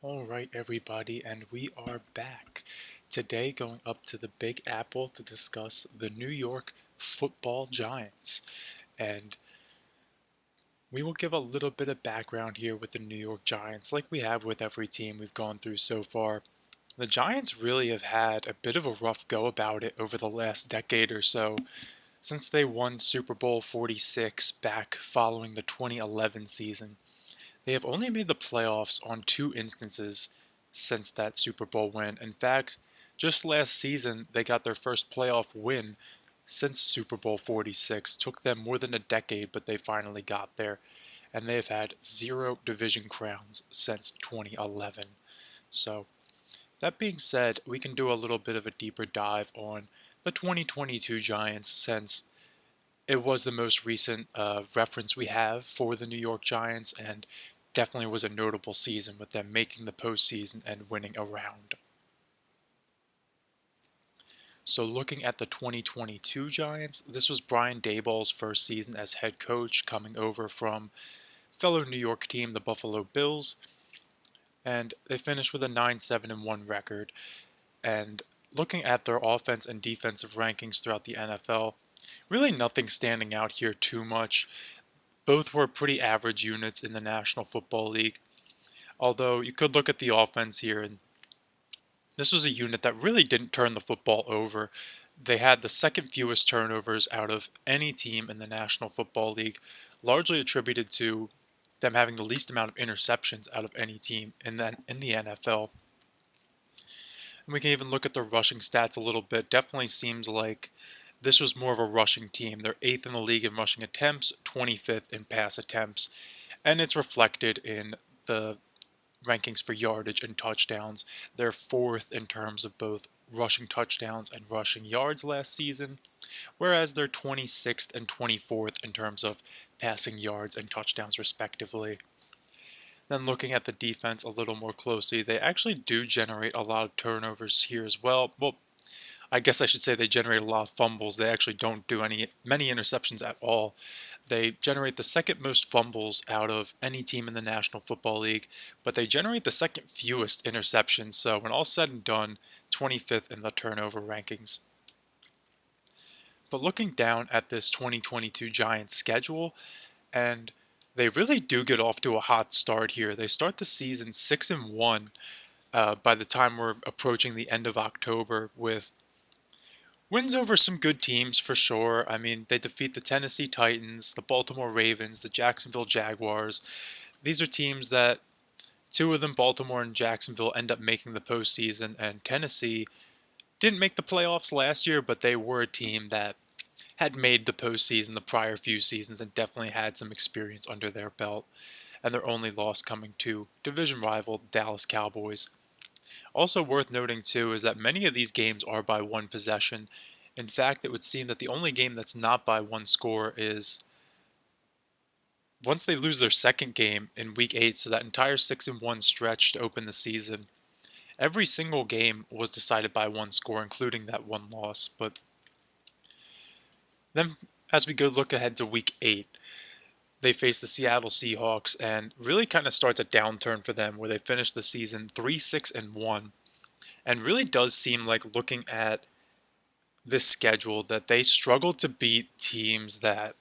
All right, everybody, and we are back. Today, going up to the Big Apple to discuss the New York Football Giants. And we will give a little bit of background here with the New York Giants, like we have with every team we've gone through so far. The Giants really have had a bit of a rough go about it over the last decade or so, since they won Super Bowl 46 back following the 2011 season. They have only made the playoffs on two instances since that Super Bowl win. In fact, just last season, they got their first playoff win since Super Bowl 46. Took them more than a decade, but they finally got there. And they have had zero division crowns since 2011. So, that being said, we can do a little bit of a deeper dive on the 2022 Giants since it was the most recent reference we have for the New York Giants, and definitely was a notable season with them making the postseason and winning a round. So, looking at the 2022 Giants, this was Brian Daboll's first season as head coach, coming over from fellow New York team, the Buffalo Bills, and they finished with a 9-7-1 record. And looking at their offense and defensive rankings throughout the NFL, really nothing standing out here too much. Both were pretty average units in the National Football League. Although you could look at the offense here, and this was a unit that really didn't turn the football over. They had the second fewest turnovers out of any team in the National Football League, largely attributed to them having the least amount of interceptions out of any team in the NFL. And we can even look at the rushing stats a little bit. Definitely seems like this was more of a rushing team. They're eighth in the league in rushing attempts, 25th in pass attempts, and it's reflected in the rankings for yardage and touchdowns. They're fourth in terms of both rushing touchdowns and rushing yards last season, whereas they're 26th and 24th in terms of passing yards and touchdowns, respectively. Then looking at the defense a little more closely, they actually do generate a lot of turnovers here as well. Well, I guess I should say they generate a lot of fumbles. They actually don't do many interceptions at all. They generate the second most fumbles out of any team in the National Football League, but they generate the second fewest interceptions. So when all said and done, 25th in the turnover rankings. But looking down at this 2022 Giants schedule, and they really do get off to a hot start here. They start the season 6-1 by the time we're approaching the end of October, with wins over some good teams for sure. I mean, they defeat the Tennessee Titans, the Baltimore Ravens, the Jacksonville Jaguars. These are teams that two of them, Baltimore and Jacksonville, end up making the postseason, and Tennessee didn't make the playoffs last year, but they were a team that had made the postseason the prior few seasons and definitely had some experience under their belt. And their only loss coming to division rival Dallas Cowboys. Also worth noting too is that many of these games are by one possession. In fact, it would seem that the only game that's not by one score is once they lose their second game in week 8, so that entire 6-1 stretch to open the season. Every single game was decided by one score, including that one loss. But then as we go look ahead to week 8, they face the Seattle Seahawks and really kind of starts a downturn for them where they finish the season 3-6-1. And really does seem like, looking at this schedule, that they struggle to beat teams that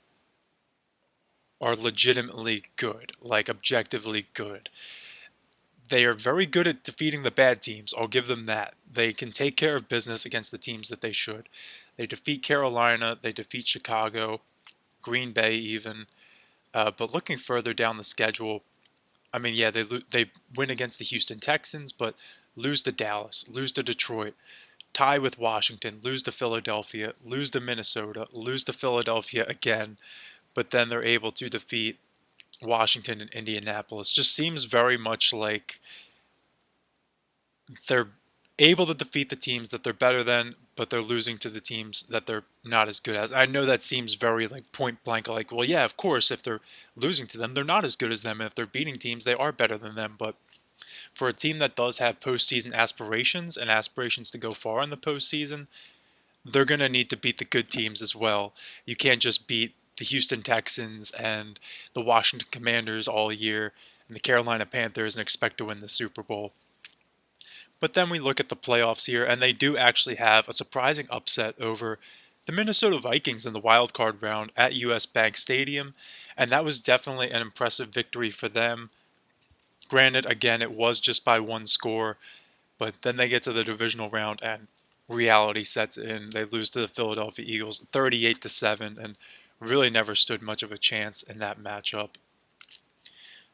are legitimately good, like objectively good. They are very good at defeating the bad teams, I'll give them that. They can take care of business against the teams that they should. They defeat Carolina, they defeat Chicago, Green Bay even. But looking further down the schedule, I mean, yeah, they win against the Houston Texans, but lose to Dallas, lose to Detroit, tie with Washington, lose to Philadelphia, lose to Minnesota, lose to Philadelphia again, but then they're able to defeat Washington and Indianapolis. Just seems very much like they're able to defeat the teams that they're better than, but they're losing to the teams that they're not as good as. I know that seems very like point blank, like, well, yeah, of course, if they're losing to them, they're not as good as them, and if they're beating teams, they are better than them. But for a team that does have postseason aspirations and aspirations to go far in the postseason, they're going to need to beat the good teams as well. You can't just beat the Houston Texans and the Washington Commanders all year and the Carolina Panthers and expect to win the Super Bowl. But then we look at the playoffs here, and they do actually have a surprising upset over the Minnesota Vikings in the wild card round at US Bank Stadium, and that was definitely an impressive victory for them. Granted, again, it was just by one score, but then they get to the divisional round and reality sets in. They lose to the Philadelphia Eagles 38-7 and really never stood much of a chance in that matchup.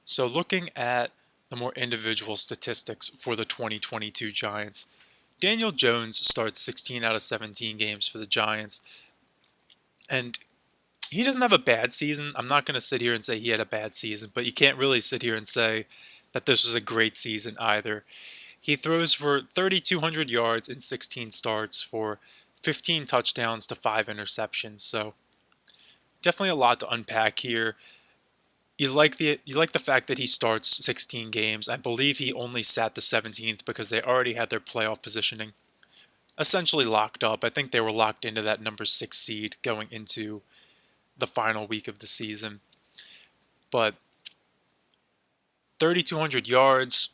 So looking at the more individual statistics for the 2022 Giants, Daniel Jones starts 16 out of 17 games for the Giants, and he doesn't have a bad season. I'm not going to sit here and say he had a bad season, but you can't really sit here and say that this was a great season either. He throws for 3,200 yards in 16 starts for 15 touchdowns to 5 interceptions. So definitely a lot to unpack here. You like the fact that he starts 16 games. I believe he only sat the 17th because they already had their playoff positioning essentially locked up. I think they were locked into that number 6 seed going into the final week of the season. But 3,200 yards,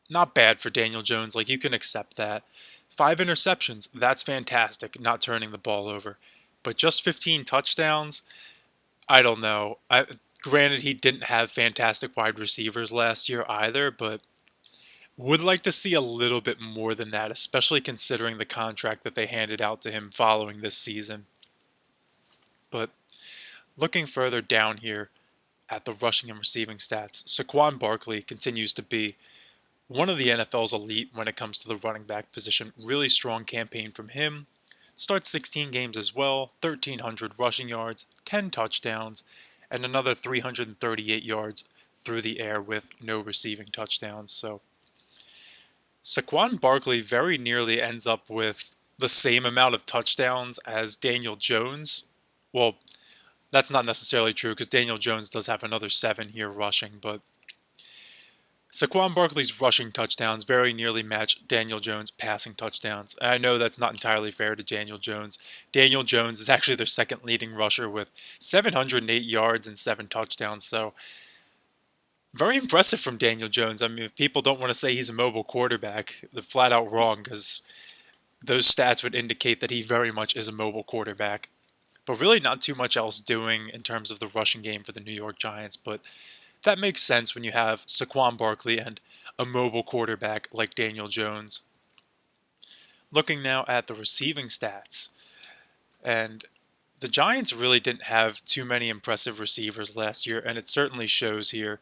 not bad for Daniel Jones. Like, you can accept that. 5 interceptions, that's fantastic, not turning the ball over. But just 15 touchdowns, I don't know. Granted, he didn't have fantastic wide receivers last year either, but would like to see a little bit more than that, especially considering the contract that they handed out to him following this season. But looking further down here at the rushing and receiving stats, Saquon Barkley continues to be one of the NFL's elite when it comes to the running back position. Really strong campaign from him. Starts 16 games as well, 1,300 rushing yards, 10 touchdowns, and another 338 yards through the air with no receiving touchdowns. So Saquon Barkley very nearly ends up with the same amount of touchdowns as Daniel Jones. Well, that's not necessarily true because Daniel Jones does have another 7 here rushing, but Saquon Barkley's rushing touchdowns very nearly match Daniel Jones' passing touchdowns. And I know that's not entirely fair to Daniel Jones. Daniel Jones is actually their second leading rusher with 708 yards and 7 touchdowns. So very impressive from Daniel Jones. I mean, if people don't want to say he's a mobile quarterback, they're flat out wrong because those stats would indicate that he very much is a mobile quarterback. But really not too much else doing in terms of the rushing game for the New York Giants. But that makes sense when you have Saquon Barkley and a mobile quarterback like Daniel Jones. Looking now at the receiving stats, and the Giants really didn't have too many impressive receivers last year, and it certainly shows here.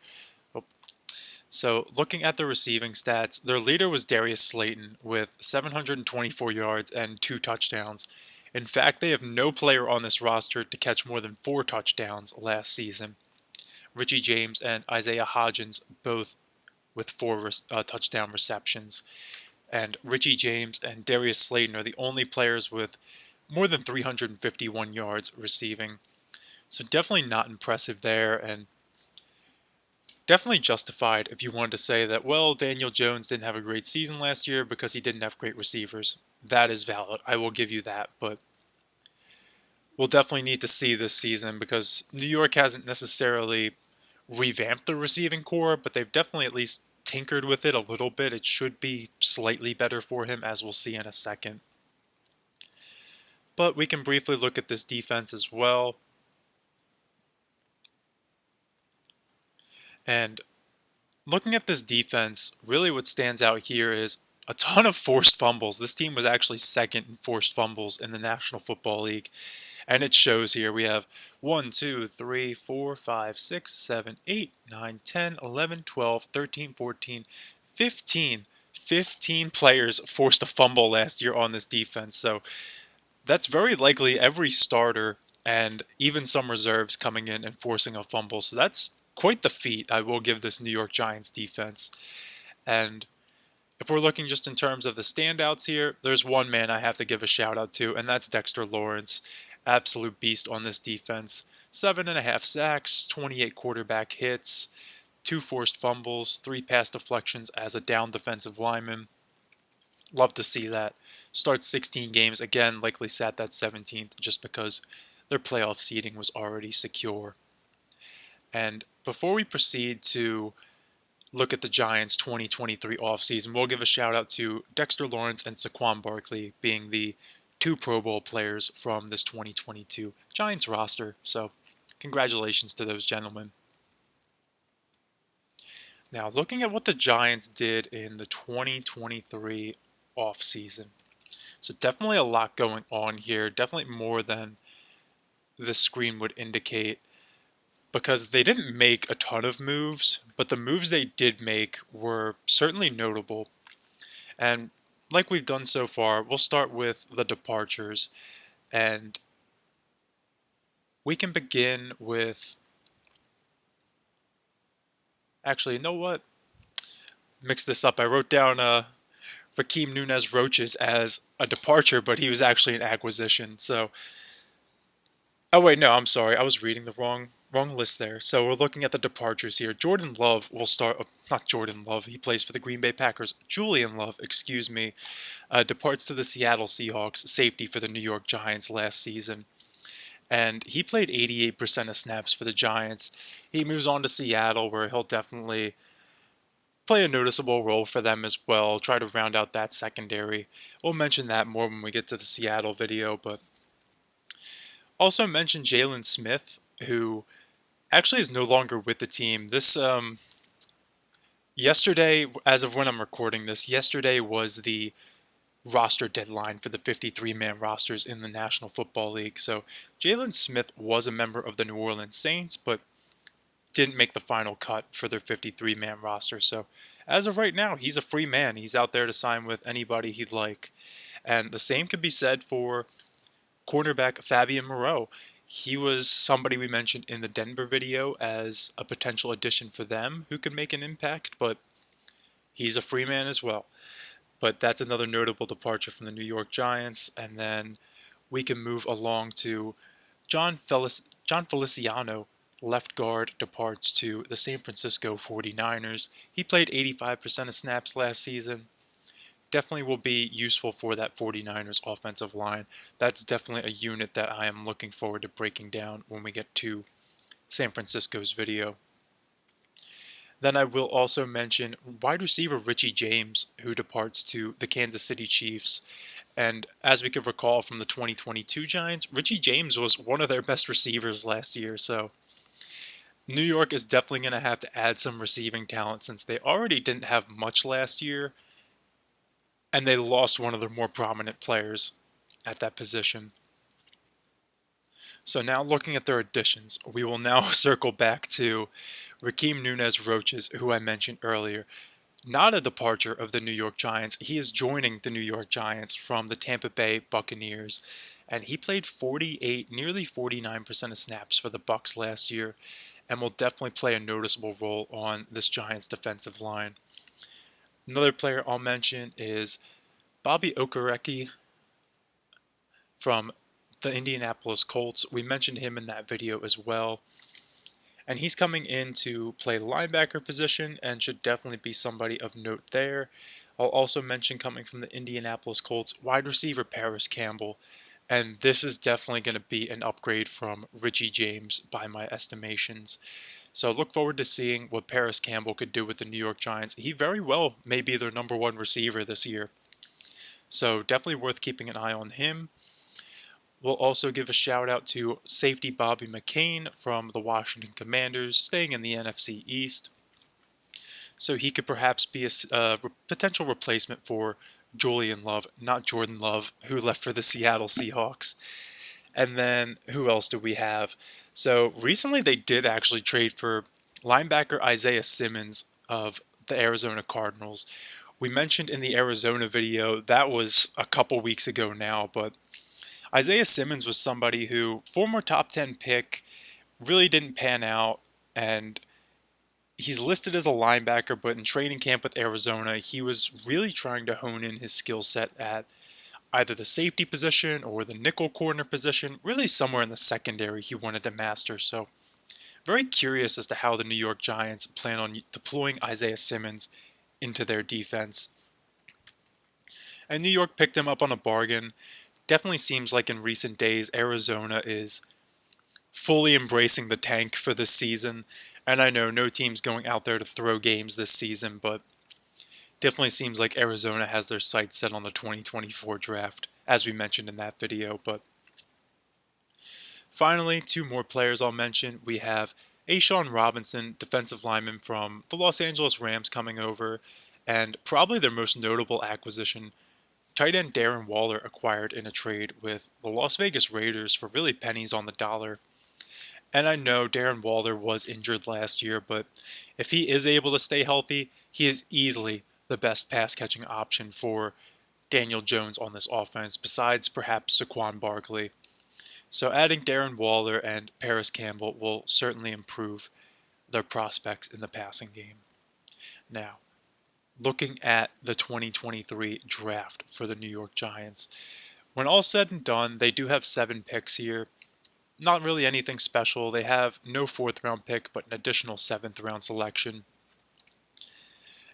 So looking at the receiving stats, their leader was Darius Slayton with 724 yards and 2 touchdowns. In fact, they have no player on this roster to catch more than 4 touchdowns last season. Richie James and Isaiah Hodgins both with 4 touchdown receptions. And Richie James and Darius Slayton are the only players with more than 351 yards receiving. So definitely not impressive there, and definitely justified if you wanted to say that, well, Daniel Jones didn't have a great season last year because he didn't have great receivers. That is valid. I will give you that, but we'll definitely need to see this season because New York hasn't necessarily revamped the receiving core, but they've definitely at least tinkered with it a little bit. It should be slightly better for him, as we'll see in a second. But we can briefly look at this defense as well. And looking at this defense, really what stands out here is a ton of forced fumbles. This team was actually second in forced fumbles in the National Football League. And it shows here. We have 1, 2, 3, 4, 5, 6, 7, 8, 9, 10, 11, 12, 13, 14, 15. 15 players forced a fumble last year on this defense. So that's very likely every starter and even some reserves coming in and forcing a fumble. So that's quite the feat I will give this New York Giants defense. And if we're looking just in terms of the standouts here, there's one man I have to give a shout out to, and that's Dexter Lawrence. Absolute beast on this defense. 7.5 sacks, 28 quarterback hits, 2 forced fumbles, 3 pass deflections as a down defensive lineman. Love to see that. Starts 16 games, again, likely sat that 17th just because their playoff seeding was already secure. And before we proceed to look at the Giants' 2023 offseason, we'll give a shout out to Dexter Lawrence and Saquon Barkley being the two Pro Bowl players from this 2022 Giants roster. So, congratulations to those gentlemen. Now, looking at what the Giants did in the 2023 offseason. So, definitely a lot going on here. Definitely more than the screen would indicate because they didn't make a ton of moves, but the moves they did make were certainly notable. And like we've done so far, we'll start with the departures. And we can begin with. Actually, you know what? Mix this up. I wrote down Raheem Nunez Roaches as a departure, but he was actually an acquisition. So, oh wait, no, I'm sorry. I was reading the wrong list there. So we're looking at the departures here. Jordan Love will start. Not Jordan Love. He plays for the Green Bay Packers. Julian Love, excuse me, departs to the Seattle Seahawks, safety for the New York Giants last season. And he played 88% of snaps for the Giants. He moves on to Seattle, where he'll definitely play a noticeable role for them as well, try to round out that secondary. We'll mention that more when we get to the Seattle video, but also mention Jalen Smith, who actually is no longer with the team. This yesterday, as of when I'm recording this, yesterday was the roster deadline for the 53-man rosters in the National Football League. So Jalen Smith was a member of the New Orleans Saints, but didn't make the final cut for their 53-man roster. So as of right now, he's a free man. He's out there to sign with anybody he'd like. And the same could be said for cornerback Fabian Moreau. He was somebody we mentioned in the Denver video as a potential addition for them who could make an impact, but he's a free man as well. But that's another notable departure from the New York Giants. And then we can move along to John Feliciano, left guard, departs to the San Francisco 49ers. He played 85% of snaps last season. Definitely will be useful for that 49ers offensive line. That's definitely a unit that I am looking forward to breaking down when we get to San Francisco's video. Then I will also mention wide receiver Richie James, who departs to the Kansas City Chiefs. And as we could recall from the 2022 Giants, Richie James was one of their best receivers last year. So New York is definitely going to have to add some receiving talent since they already didn't have much last year. And they lost one of their more prominent players at that position. So now looking at their additions, we will now circle back to Raheem Nunez Roaches, who I mentioned earlier. Not a departure of the New York Giants. He is joining the New York Giants from the Tampa Bay Buccaneers. And he played 48, nearly 49% of snaps for the Bucs last year, and will definitely play a noticeable role on this Giants defensive line. Another player I'll mention is Bobby Okereke from the Indianapolis Colts. We mentioned him in that video as well. And he's coming in to play the linebacker position and should definitely be somebody of note there. I'll also mention coming from the Indianapolis Colts, wide receiver Paris Campbell. And this is definitely going to be an upgrade from Richie James by my estimations. So look forward to seeing what Paris Campbell could do with the New York Giants. He very well may be their number one receiver this year. So definitely worth keeping an eye on him. We'll also give a shout out to safety Bobby McCain from the Washington Commanders, staying in the NFC East. So he could perhaps be a potential replacement for Julian Love, not Jordan Love, who left for the Seattle Seahawks. And then who else do we have? So recently they did actually trade for linebacker Isaiah Simmons of the Arizona Cardinals. We mentioned in the Arizona video, that was a couple weeks ago now, but Isaiah Simmons was somebody who, former top 10 pick, really didn't pan out, and he's listed as a linebacker, but in training camp with Arizona, he was really trying to hone in his skill set at either the safety position or the nickel corner position, really somewhere in the secondary he wanted to master. So very curious as to how the New York Giants plan on deploying Isaiah Simmons into their defense. And New York picked him up on a bargain. Definitely seems like in recent days Arizona is fully embracing the tank for this season. And I know no team's going out there to throw games this season, but definitely seems like Arizona has their sights set on the 2024 draft, as we mentioned in that video. But finally, two more players I'll mention. We have A'Shawn Robinson, defensive lineman from the Los Angeles Rams, coming over, and probably their most notable acquisition, tight end Darren Waller, acquired in a trade with the Las Vegas Raiders for really pennies on the dollar. And I know Darren Waller was injured last year, but if he is able to stay healthy, he is easily the best pass catching option for Daniel Jones on this offense, besides perhaps Saquon Barkley. So adding Darren Waller and Paris Campbell will certainly improve their prospects in the passing game. Now, looking at the 2023 draft for the New York Giants, when all said and done, they do have 7 picks here. Not really anything special. They have no 4th round pick, but an additional 7th round selection.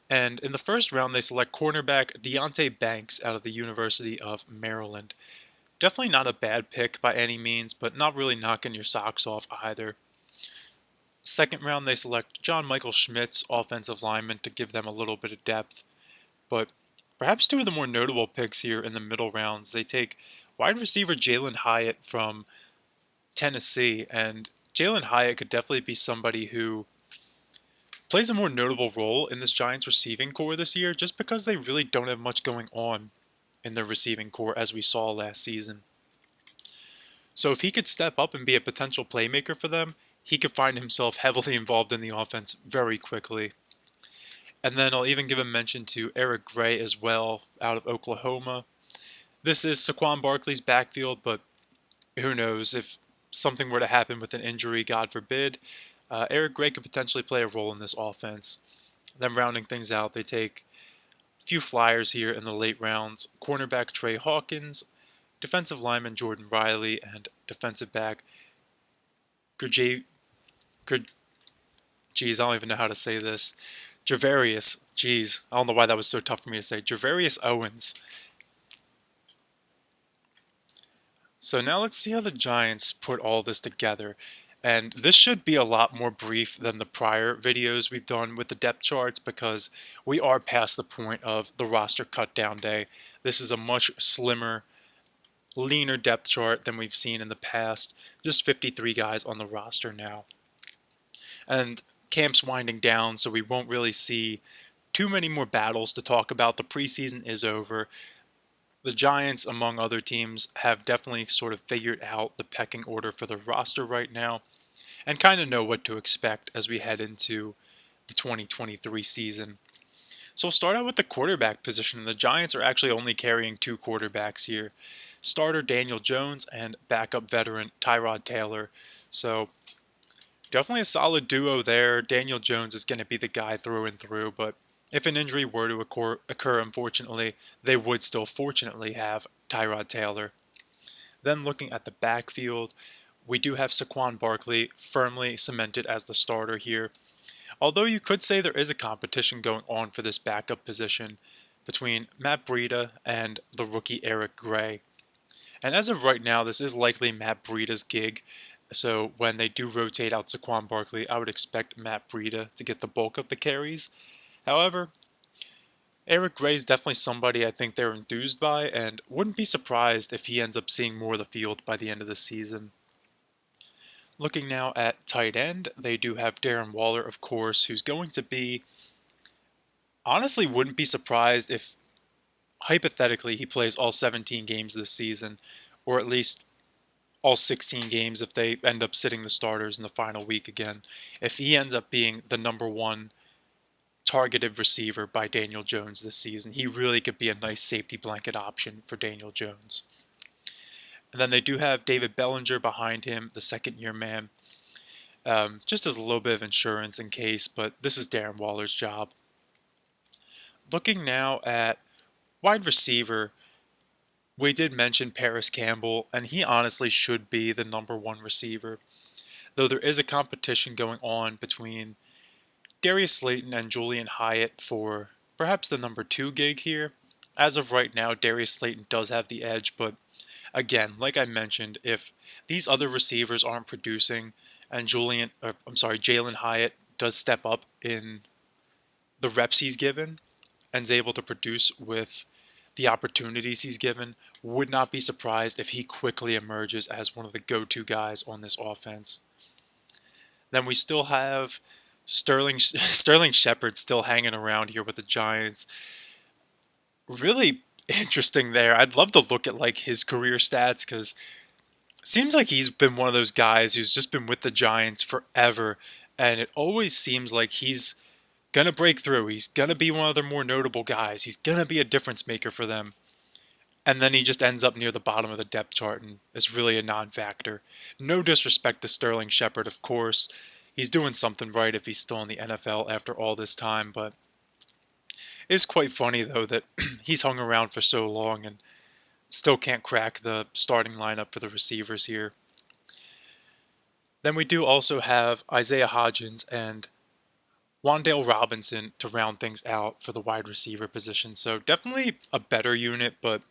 And in the first round, they select cornerback Deonte Banks out of the University of Maryland. Definitely not a bad pick by any means, but not really knocking your socks off either. Second round, they select John Michael Schmitz, offensive lineman, to give them a little bit of depth. But perhaps two of the more notable picks here in the middle rounds, they take wide receiver Jalen Hyatt from Tennessee, and Jalen Hyatt could definitely be somebody who plays a more notable role in this Giants receiving core this year, just because they really don't have much going on in their receiving core as we saw last season. So if he could step up and be a potential playmaker for them, he could find himself heavily involved in the offense very quickly. And then I'll even give a mention to Eric Gray as well, out of Oklahoma. This is Saquon Barkley's backfield, but who knows, if something were to happen with an injury, God forbid, Eric Gray could potentially play a role in this offense. Then rounding things out, they take a few flyers here in the late rounds. Cornerback Trey Hawkins, defensive lineman Jordan Riley, and defensive back Gurjay, geez, I don't even know how to say this. Javarius, geez, I don't know why that was so tough for me to say. Javarius Owens. So now let's see how the Giants put all this together. And this should be a lot more brief than the prior videos we've done with the depth charts, because we are past the point of the roster cut down day. This is a much slimmer, leaner depth chart than we've seen in the past. Just 53 guys on the roster now. And camp's winding down, so we won't really see too many more battles to talk about. The preseason is over. The Giants, among other teams, have definitely sort of figured out the pecking order for the roster right now and kind of know what to expect as we head into the 2023 season. So we'll start out with the quarterback position. The Giants are actually only carrying 2 quarterbacks here. Starter Daniel Jones and backup veteran Tyrod Taylor. So definitely a solid duo there. Daniel Jones is going to be the guy through and through, but if an injury were to occur, unfortunately, they would still fortunately have Tyrod Taylor. Then looking at the backfield, we do have Saquon Barkley firmly cemented as the starter here. Although you could say there is a competition going on for this backup position between Matt Breida and the rookie Eric Gray. And as of right now, this is likely Matt Breida's gig. So when they do rotate out Saquon Barkley, I would expect Matt Breida to get the bulk of the carries. However, Eric Gray is definitely somebody I think they're enthused by, and wouldn't be surprised if he ends up seeing more of the field by the end of the season. Looking now at tight end, they do have Darren Waller, of course, who's going to be, honestly wouldn't be surprised if, hypothetically, he plays all 17 games this season, or at least all 16 games if they end up sitting the starters in the final week again. If he ends up being the number 1 targeted receiver by Daniel Jones this season, he really could be a nice safety blanket option for Daniel Jones. And then they do have David Bellinger behind him, the second-year man, just as a little bit of insurance in case, but this is Darren Waller's job. Looking now at wide receiver, we did mention Paris Campbell, and he honestly should be the number 1 receiver, though there is a competition going on between Darius Slayton and Julian Hyatt for perhaps the number 2 gig here. As of right now, Darius Slayton does have the edge, but again, like I mentioned, if these other receivers aren't producing and Jalen Hyatt does step up in the reps he's given and is able to produce with the opportunities he's given. Would not be surprised if he quickly emerges as one of the go-to guys on this offense. Then we still have Sterling Shepard still hanging around here with the Giants. Really interesting there. I'd love to look at like his career stats because it seems like he's been one of those guys who's just been with the Giants forever, and it always seems like he's gonna break through. He's gonna be one of their more notable guys. He's gonna be a difference maker for them. And then he just ends up near the bottom of the depth chart and is really a non-factor. No disrespect to Sterling Shepard, of course. He's doing something right if he's still in the NFL after all this time, but it's quite funny though that he's hung around for so long and still can't crack the starting lineup for the receivers here. Then we do also have Isaiah Hodgins and Wan'Dale Robinson to round things out for the wide receiver position. So definitely a better unit, but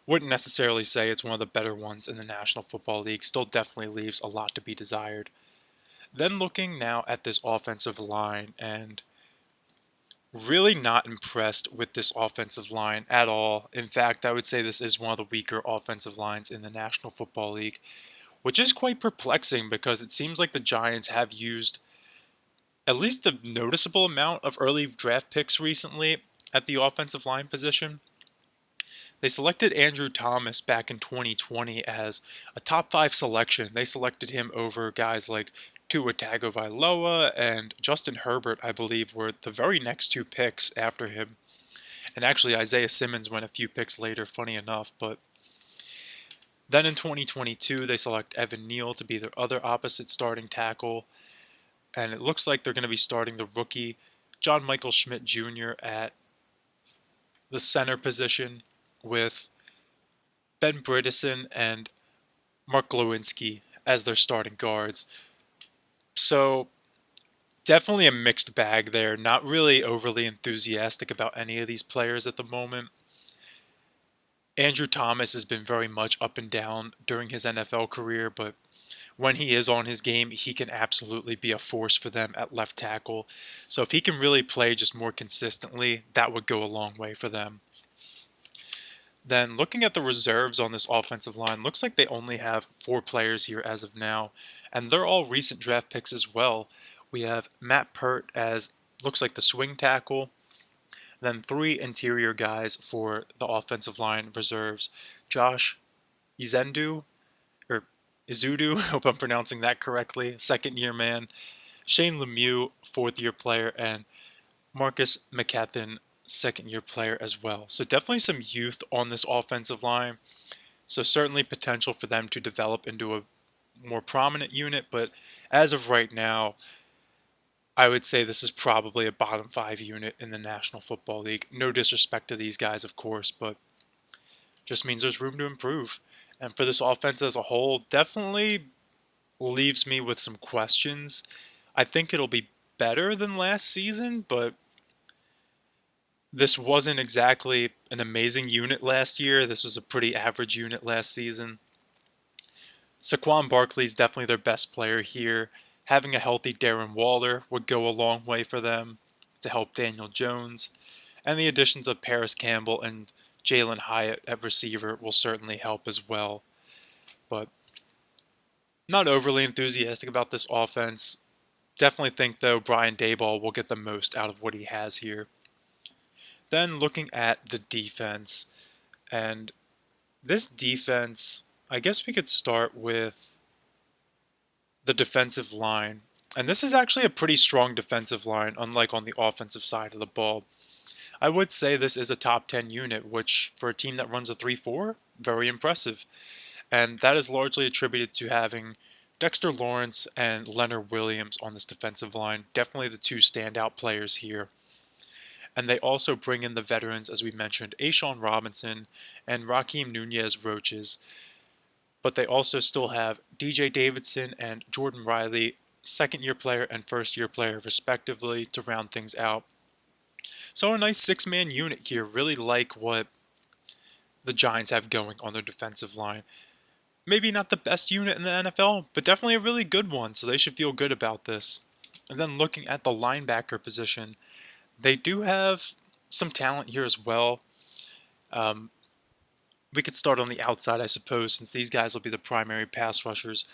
wouldn't necessarily say it's one of the better ones in the National Football League. Still definitely leaves a lot to be desired. Then looking now at this offensive line, and really not impressed with this offensive line at all. In fact, I would say this is one of the weaker offensive lines in the National Football League, which is quite perplexing because it seems like the Giants have used at least a noticeable amount of early draft picks recently at the offensive line position. They selected Andrew Thomas back in 2020 as a top 5 selection. They selected him over guys like Tua Tagovailoa and Justin Herbert, I believe, were the very next 2 picks after him. And actually, Isaiah Simmons went a few picks later, funny enough. But then in 2022, they select Evan Neal to be their other opposite starting tackle. And it looks like they're going to be starting the rookie John Michael Schmidt Jr. at the center position with Ben Bredesen and Mark Glowinski as their starting guards. So definitely a mixed bag there. Not really overly enthusiastic about any of these players at the moment. Andrew Thomas has been very much up and down during his NFL career, but when he is on his game, he can absolutely be a force for them at left tackle. So if he can really play just more consistently, that would go a long way for them. Then looking at the reserves on this offensive line, looks like they only have 4 players here as of now, and they're all recent draft picks as well. We have Matt Pert as looks like the swing tackle, then 3 interior guys for the offensive line reserves. Josh Izendu, or Izudu, hope I'm pronouncing that correctly, second-year man. Shane Lemieux, fourth-year player, and Marcus McCathin, second-year player as well. So definitely some youth on this offensive line. So certainly potential for them to develop into a more prominent unit, but as of right now, I would say this is probably a bottom 5 unit in the National Football League. No disrespect to these guys, of course, but just means there's room to improve. And for this offense as a whole, definitely leaves me with some questions. I think it'll be better than last season, but this wasn't exactly an amazing unit last year. This was a pretty average unit last season. Saquon Barkley is definitely their best player here. Having a healthy Darren Waller would go a long way for them to help Daniel Jones. And the additions of Paris Campbell and Jalen Hyatt at receiver will certainly help as well. But not overly enthusiastic about this offense. Definitely think, though, Brian Daboll will get the most out of what he has here. Then looking at the defense, and this defense, I guess we could start with the defensive line. And this is actually a pretty strong defensive line, unlike on the offensive side of the ball. I would say this is a top 10 unit, which for a team that runs a 3-4, very impressive. And that is largely attributed to having Dexter Lawrence and Leonard Williams on this defensive line. Definitely the 2 standout players here. And they also bring in the veterans, as we mentioned, A'Shawn Robinson and Raheem Nunez-Roches. But they also still have DJ Davidson and Jordan Riley, second-year player and first-year player, respectively, to round things out. So a nice 6-man unit here. Really like what the Giants have going on their defensive line. Maybe not the best unit in the NFL, but definitely a really good one, so they should feel good about this. And then looking at the linebacker position, they do have some talent here as well. Um, we could start on the outside, I suppose, since these guys will be the primary pass rushers.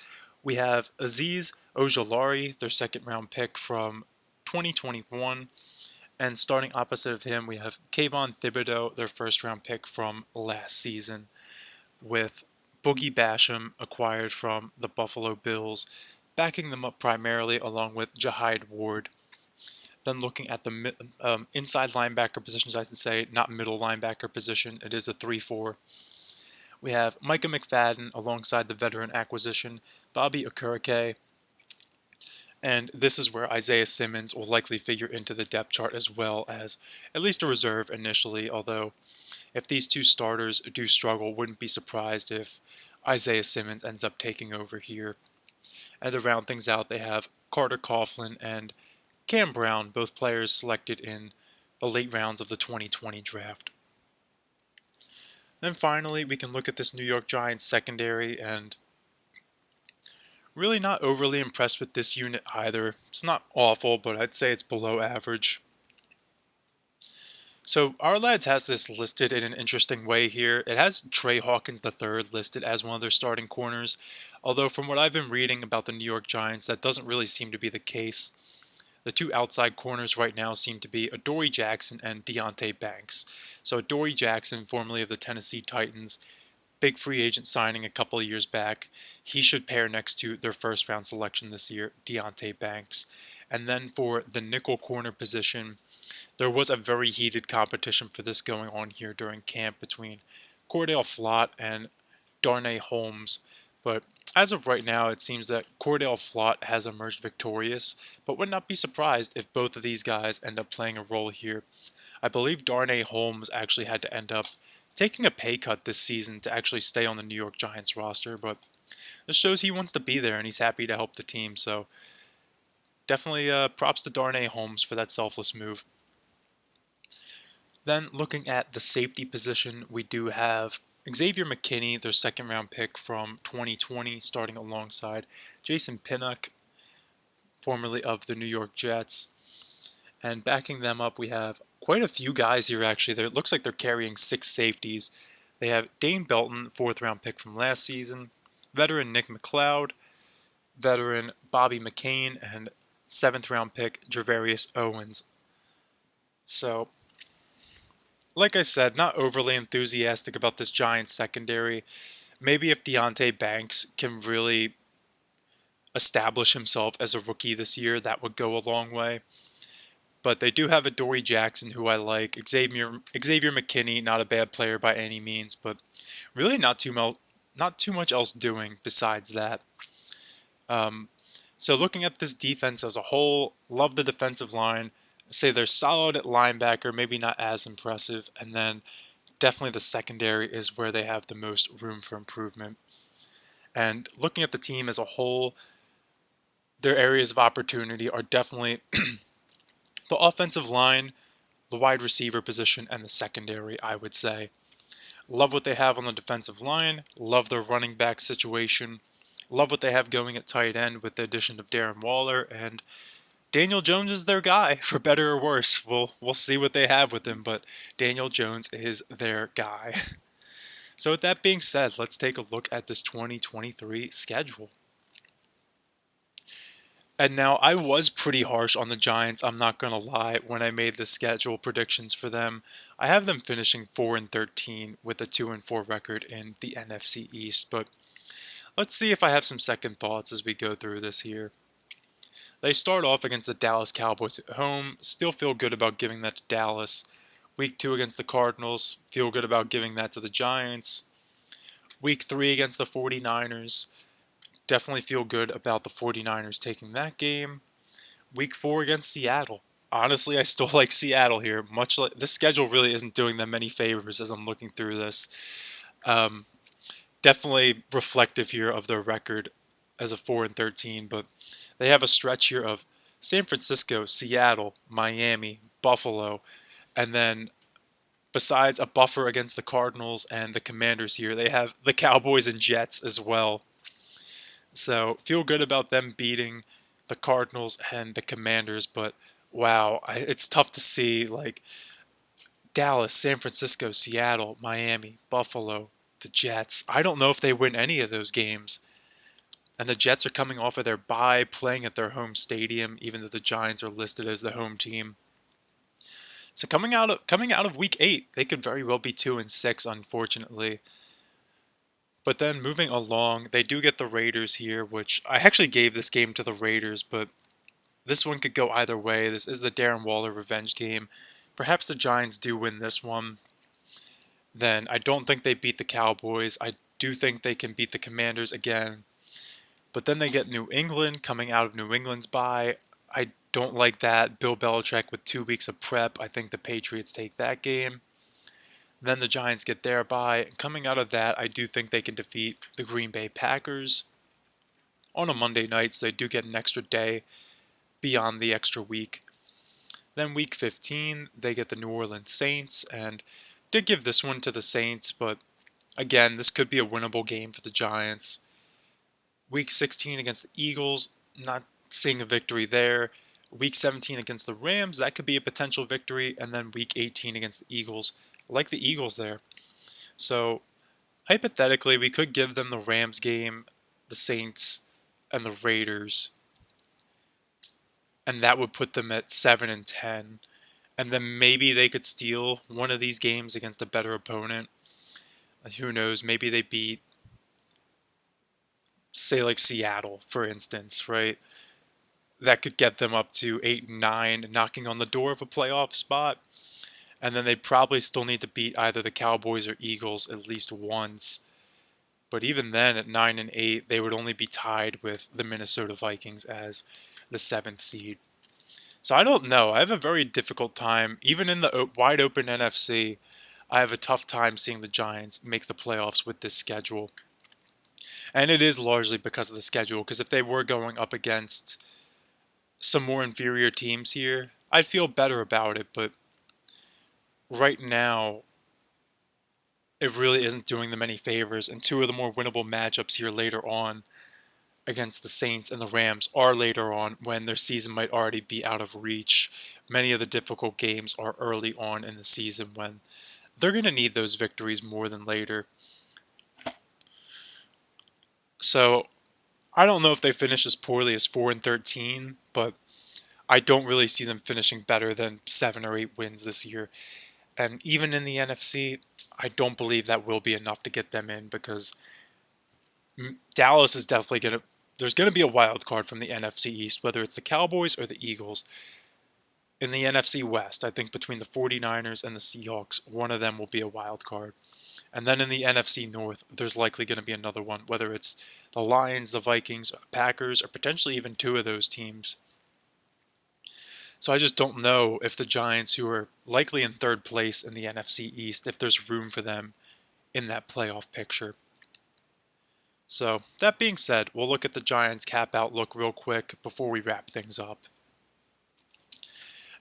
We have Aziz Ojolari, their second round pick from 2021. And starting opposite of him, we have Kayvon Thibodeau, their first round pick from last season, with Boogie Basham acquired from the Buffalo Bills, backing them up primarily along with Jahide Ward. Then looking at the inside linebacker positions, I should say, not middle linebacker position, it is a 3-4. We have Micah McFadden alongside the veteran acquisition, Bobby Okereke, and this is where Isaiah Simmons will likely figure into the depth chart as well as at least a reserve initially, although if these two starters do struggle, wouldn't be surprised if Isaiah Simmons ends up taking over here. And to round things out, they have Carter Coughlin and Cam Brown, both players selected in the late rounds of the 2020 draft. Then finally, we can look at this New York Giants secondary, and really not overly impressed with this unit either. It's not awful, but I'd say it's below average. So our lads has this listed in an interesting way here. It has Trey Hawkins III listed as one of their starting corners, although from what I've been reading about the New York Giants, that doesn't really seem to be the case. The two outside corners right now seem to be Adoree Jackson and Deonte Banks. So Adoree Jackson, formerly of the Tennessee Titans, big free agent signing a couple of years back. He should pair next to their first round selection this year, Deonte Banks. And then for the nickel corner position, there was a very heated competition for this going on here during camp between Cordell Flott and Darnay Holmes. But as of right now, it seems that Cordell Flott has emerged victorious, but would not be surprised if both of these guys end up playing a role here. I believe Darnay Holmes actually had to end up taking a pay cut this season to actually stay on the New York Giants roster, but this shows he wants to be there and he's happy to help the team. So definitely props to Darnay Holmes for that selfless move. Then looking at the safety position, we do have Xavier McKinney, their second round pick from 2020, starting alongside Jason Pinnock, formerly of the New York Jets. And backing them up, we have quite a few guys here actually. It looks like they're carrying 6 safeties. They have Dane Belton, fourth round pick from last season, veteran Nick McLeod, veteran Bobby McCain, and seventh round pick Javarius Owens. So like I said, not overly enthusiastic about this Giants secondary. Maybe if Deonte Banks can really establish himself as a rookie this year, that would go a long way. But they do have Adoree Jackson, who I like. Xavier McKinney, not a bad player by any means, but really not too much else doing besides that. So looking at this defense as a whole, love the defensive line. Say they're solid at linebacker, maybe not as impressive, and then definitely the secondary is where they have the most room for improvement. And looking at the team as a whole, their areas of opportunity are definitely the offensive line, the wide receiver position, and the secondary, I would say. Love what they have on the defensive line, love their running back situation, love what they have going at tight end with the addition of Darren Waller, and Daniel Jones is their guy, for better or worse. We'll see what they have with him, but Daniel Jones is their guy. So with that being said, let's take a look at this 2023 schedule. And now I was pretty harsh on the Giants, I'm not going to lie, when I made the schedule predictions for them. I have them finishing 4-13 with a 2-4 record in the NFC East, but let's see if I have some second thoughts as we go through this here. They start off against the Dallas Cowboys at home, still feel good about giving that to Dallas. Week 2 against the Cardinals, feel good about giving that to the Giants. Week 3 against the 49ers, definitely feel good about the 49ers taking that game. Week 4 against Seattle. Honestly, I still like Seattle here. Much like this schedule really isn't doing them any favors as I'm looking through this. Definitely reflective here of their record as a 4-13, but they have a stretch here of San Francisco, Seattle, Miami, Buffalo, and then besides a buffer against the Cardinals and the Commanders here, they have the Cowboys and Jets as well. So feel good about them beating the Cardinals and the Commanders, but wow, it's tough to see like Dallas, San Francisco, Seattle, Miami, Buffalo, the Jets. I don't know if they win any of those games. And the Jets are coming off of their bye, playing at their home stadium, even though the Giants are listed as the home team. So coming out of week 8, they could very well be 2-6, unfortunately. But then moving along, they do get the Raiders here, which I actually gave this game to the Raiders, but this one could go either way. This is the Darren Waller revenge game. Perhaps the Giants do win this one. Then I don't think they beat the Cowboys. I do think they can beat the Commanders again. But then they get New England coming out of New England's bye. I don't like that. Bill Belichick with 2 weeks of prep. I think the Patriots take that game. Then the Giants get their bye. Coming out of that, I do think they can defeat the Green Bay Packers. On a Monday night, so they do get an extra day beyond the extra week. Then week 15, they get the New Orleans Saints, and did give this one to the Saints, but again, this could be a winnable game for the Giants. Week 16 against the Eagles, not seeing a victory there. Week 17 against the Rams, that could be a potential victory, and then week 18 against the Eagles. I like the Eagles there. So, hypothetically, we could give them the Rams game, the Saints, and the Raiders, and that would put them at 7-10. And then maybe they could steal one of these games against a better opponent. Who knows? Maybe they beat, say, like Seattle, for instance, right? That could get them up to 8-9, knocking on the door of a playoff spot. And then they'd probably still need to beat either the Cowboys or Eagles at least once. But even then, at 9-8, they would only be tied with the Minnesota Vikings as the 7th seed. So I don't know. I have a very difficult time. Even in the wide open NFC, I have a tough time seeing the Giants make the playoffs with this schedule. And it is largely because of the schedule, because if they were going up against some more inferior teams here, I'd feel better about it, but right now, it really isn't doing them any favors, and two of the more winnable matchups here later on against the Saints and the Rams are later on when their season might already be out of reach. Many of the difficult games are early on in the season when they're going to need those victories more than later. So I don't know if they finish as poorly as 4-13, but I don't really see them finishing better than 7 or 8 wins this year. And even in the NFC, I don't believe that will be enough to get them in because Dallas is definitely going to. There's going to be a wild card from the NFC East, whether it's the Cowboys or the Eagles. In the NFC West, I think between the 49ers and the Seahawks, one of them will be a wild card. And then in the NFC North, there's likely going to be another one, whether it's the Lions, the Vikings, or the Packers, or potentially even two of those teams. So I just don't know if the Giants, who are likely in third place in the NFC East, if there's room for them in that playoff picture. So that being said, we'll look at the Giants' cap outlook real quick before we wrap things up.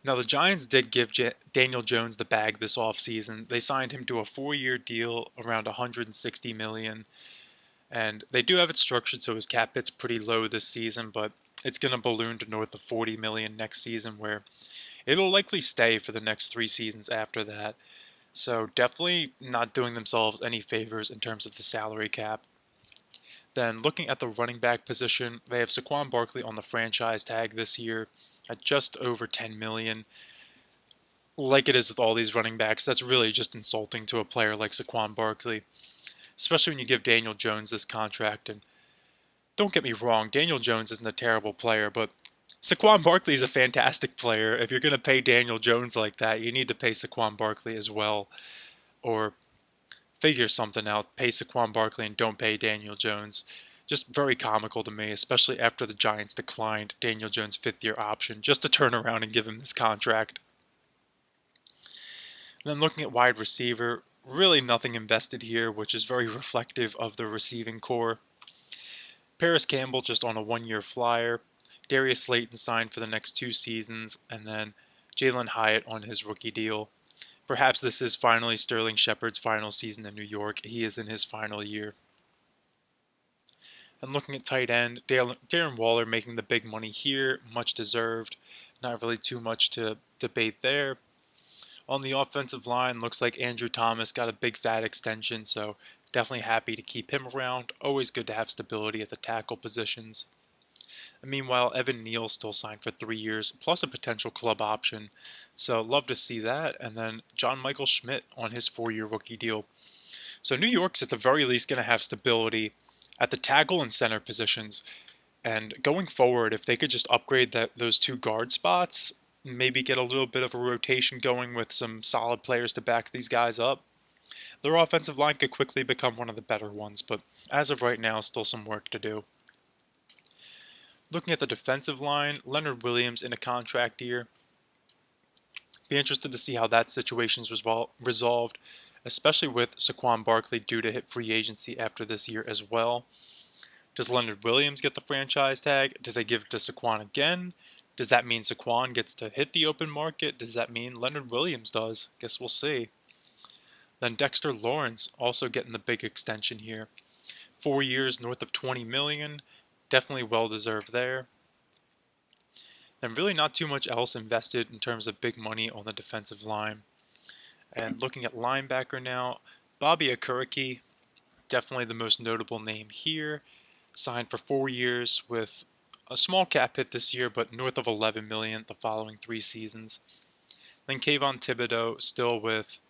Now the Giants did give Daniel Jones the bag this offseason. They signed him to a 4-year deal around $160 million. And they do have it structured so his cap hit's pretty low this season, but it's going to balloon to north of $40 million next season, where it'll likely stay for the next 3 seasons after that. So definitely not doing themselves any favors in terms of the salary cap. Then looking at the running back position, they have Saquon Barkley on the franchise tag this year at just over $10 million. Like it is with all these running backs, that's really just insulting to a player like Saquon Barkley, especially when you give Daniel Jones this contract. And don't get me wrong, Daniel Jones isn't a terrible player, but Saquon Barkley is a fantastic player. If you're going to pay Daniel Jones like that, you need to pay Saquon Barkley as well. Or figure something out, pay Saquon Barkley and don't pay Daniel Jones. Just very comical to me, especially after the Giants declined Daniel Jones' 5th-year option just to turn around and give him this contract. And then looking at wide receiver, really nothing invested here, which is very reflective of the receiving core. Paris Campbell just on a 1-year flyer. Darius Slayton signed for the next 2 seasons, and then Jalen Hyatt on his rookie deal. Perhaps this is finally Sterling Shepard's final season in New York. He is in his final year. And looking at tight end, Darren Waller making the big money here, much deserved. Not really too much to debate there. On the offensive line, looks like Andrew Thomas got a big fat extension, so definitely happy to keep him around. Always good to have stability at the tackle positions. And meanwhile, Evan Neal still signed for 3 years, plus a potential club option. So love to see that. And then John Michael Schmidt on his 4-year rookie deal. So New York's at the very least going to have stability at the tackle and center positions. And going forward, if they could just upgrade those 2 guard spots, maybe get a little bit of a rotation going with some solid players to back these guys up, their offensive line could quickly become one of the better ones. But as of right now, still some work to do. Looking at the defensive line, Leonard Williams in a contract year. Be interested to see how that situation's resolved, especially with Saquon Barkley due to hit free agency after this year as well. Does Leonard Williams get the franchise tag? Do they give it to Saquon again? Does that mean Saquon gets to hit the open market? Does that mean Leonard Williams does? Guess we'll see. Then Dexter Lawrence also getting the big extension here. 4 years north of $20 million. Definitely well deserved there. Then really not too much else invested in terms of big money on the defensive line. And looking at linebacker now, Bobby Okereke, definitely the most notable name here. Signed for 4 years with a small cap hit this year, but north of $11 million the following 3 seasons. Then Kayvon Thibodeau still with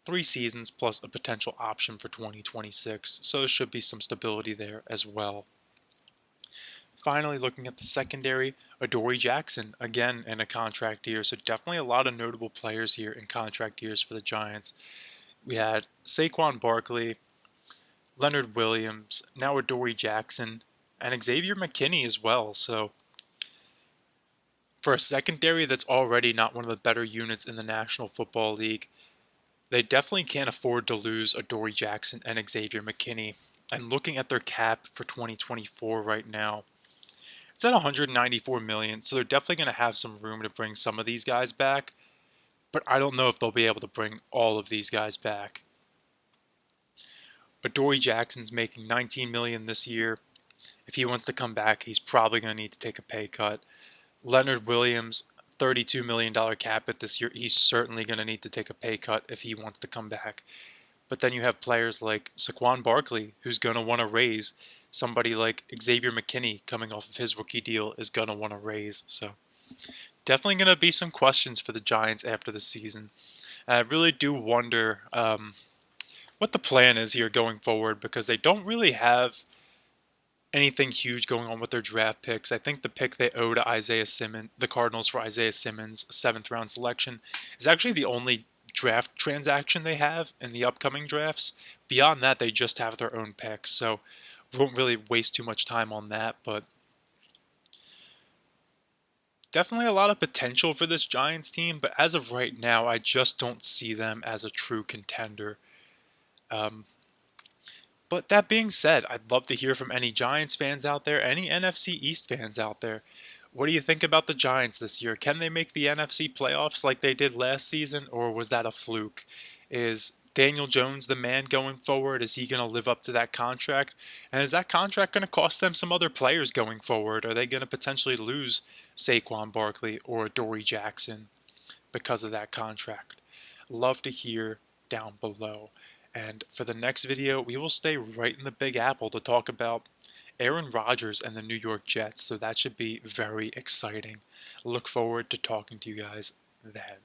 3 seasons plus a potential option for 2026, so there should be some stability there as well. Finally, looking at the secondary, Adoree Jackson, again in a contract year, so definitely a lot of notable players here in contract years for the Giants. We had Saquon Barkley, Leonard Williams, now Adoree Jackson, and Xavier McKinney as well. So for a secondary that's already not one of the better units in the National Football League, they definitely can't afford to lose Adoree Jackson and Xavier McKinney. And looking at their cap for 2024 right now, it's at $194 million, so they're definitely going to have some room to bring some of these guys back, but I don't know if they'll be able to bring all of these guys back. Adoree Jackson's making $19 million this year. If he wants to come back, he's probably going to need to take a pay cut. Leonard Williams, $32 million cap hit this year. He's certainly going to need to take a pay cut if he wants to come back. But then you have players like Saquon Barkley, who's going to want to raise. Somebody like Xavier McKinney coming off of his rookie deal is going to want to raise. So definitely going to be some questions for the Giants after the season. And I really do wonder what the plan is here going forward, because they don't really have anything huge going on with their draft picks. I think the pick they owe to Isaiah Simmons, the Cardinals for Isaiah Simmons, 7th round selection, is actually the only draft transaction they have in the upcoming drafts. Beyond that, they just have their own picks, so won't really waste too much time on that, but definitely a lot of potential for this Giants team, but as of right now, I just don't see them as a true contender. But that being said, I'd love to hear from any Giants fans out there, any NFC East fans out there. What do you think about the Giants this year? Can they make the NFC playoffs like they did last season, or was that a fluke? Is Daniel Jones the man going forward? Is he going to live up to that contract? And is that contract going to cost them some other players going forward? Are they going to potentially lose Saquon Barkley or Adoree Jackson because of that contract? Love to hear down below. And for the next video, we will stay right in the Big Apple to talk about Aaron Rodgers and the New York Jets. So that should be very exciting. Look forward to talking to you guys then.